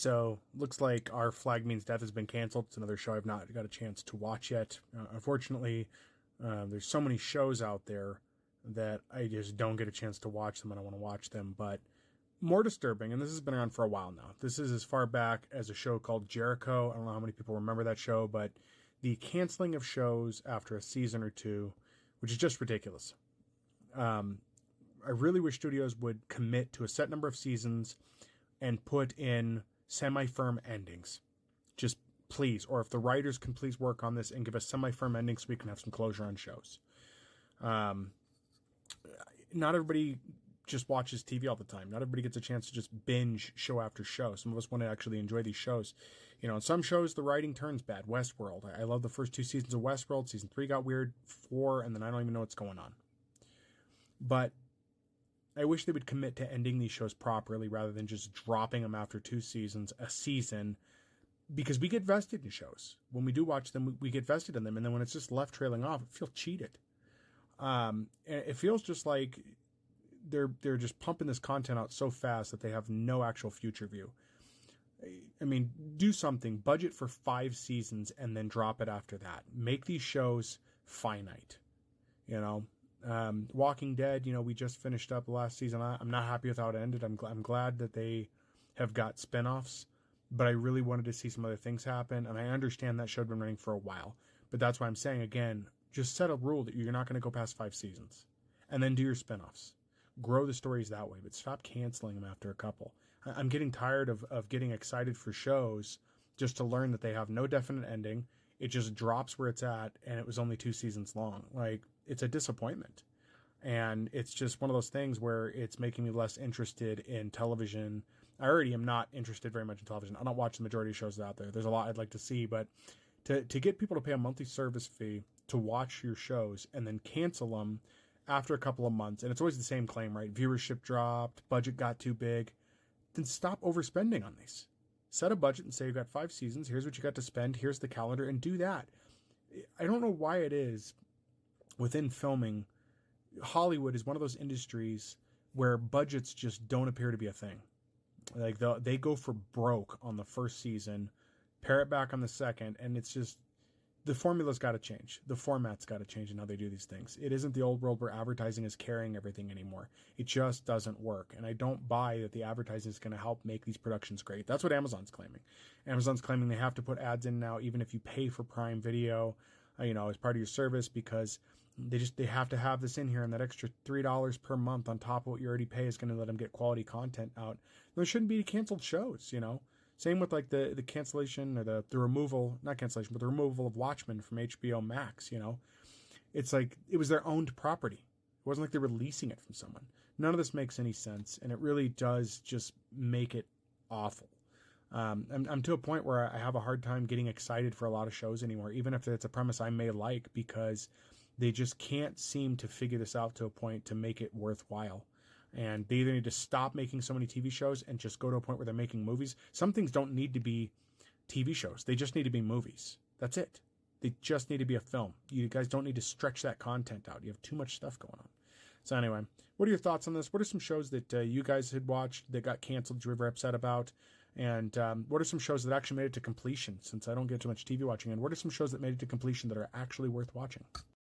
So, looks like Our Flag Means Death has been canceled. It's another show I've not got a chance to watch yet. Unfortunately, there's so many shows out there that I just don't get a chance to watch them. I don't want to watch them. But more disturbing, and this has been around for a while now. This is as far back as a show called Jericho. I don't know how many people remember that show, but the canceling of shows after a season or two, which is just ridiculous. I really wish studios would commit to a set number of seasons and put in semi-firm endings. Just please. Or if the writers can please work on this and give us semi-firm endings so we can have some closure on shows. Not everybody just watches TV all the time. Not everybody gets a chance to just binge show after show. Some of us want to actually enjoy these shows. You know, in some shows, the writing turns bad. Westworld. I love the first 2 seasons of Westworld. Season 3 got weird. 4, and then I don't even know what's going on. But I wish they would commit to ending these shows properly rather than just dropping them after 2 seasons, a season, because we get vested in shows. When we do watch them, we get vested in them, and then when it's just left trailing off, I feel cheated. And it feels just like they're just pumping this content out so fast that they have no actual future view. I mean, do something. Budget for 5 seasons and then drop it after that. Make these shows finite, you know. Walking Dead, you know, we just finished up the last season. I'm not happy with how it ended. I'm glad that they have got spinoffs, but I really wanted to see some other things happen. And I understand that show had been running for a while, but that's why I'm saying, again, just set a rule that you're not going to go past 5 seasons and then do your spinoffs. Grow the stories that way, but stop canceling them after a couple. I'm getting tired of getting excited for shows just to learn that they have no definite ending. It just drops where it's at, and it was only 2 seasons long. Like, it's a disappointment. And it's just one of those things where it's making me less interested in television. I already am not interested very much in television. I don't watch the majority of shows out there. There's a lot I'd like to see, but to get people to pay a monthly service fee to watch your shows and then cancel them after a couple of months, and it's always the same claim, right? Viewership dropped, budget got too big. Then stop overspending on these. Set a budget and say, you've got 5 seasons, here's what you got to spend, here's the calendar, and do that. I don't know why it is within filming, Hollywood is one of those industries where budgets just don't appear to be a thing. Like, they go for broke on the first season, pare it back on the second, and it's just, the formula's got to change. The format's got to change in how they do these things. It isn't the old world where advertising is carrying everything anymore. It just doesn't work. And I don't buy that the advertising is going to help make these productions great. That's what Amazon's claiming. Amazon's claiming they have to put ads in now, even if you pay for Prime Video, you know, as part of your service, because they have to have this in here, and that extra $3 per month on top of what you already pay is going to let them get quality content out. There shouldn't be canceled shows, you know. Same with like the cancellation or the removal, not cancellation, but the removal of Watchmen from HBO Max, you know. It's like it was their owned property. It wasn't like they were leasing it from someone. None of this makes any sense, and it really does just make it awful. I'm to a point where I have a hard time getting excited for a lot of shows anymore, even if it's a premise I may like, because they just can't seem to figure this out to a point to make it worthwhile. And they either need to stop making so many TV shows and just go to a point where they're making movies. Some things don't need to be TV shows. They just need to be movies. That's it. They just need to be a film. You guys don't need to stretch that content out. You have too much stuff going on. So anyway, what are your thoughts on this? What are some shows that you guys had watched that got canceled you were ever upset about? And what are some shows that actually made it to completion, since I don't get too much TV watching? And what are some shows that made it to completion that are actually worth watching?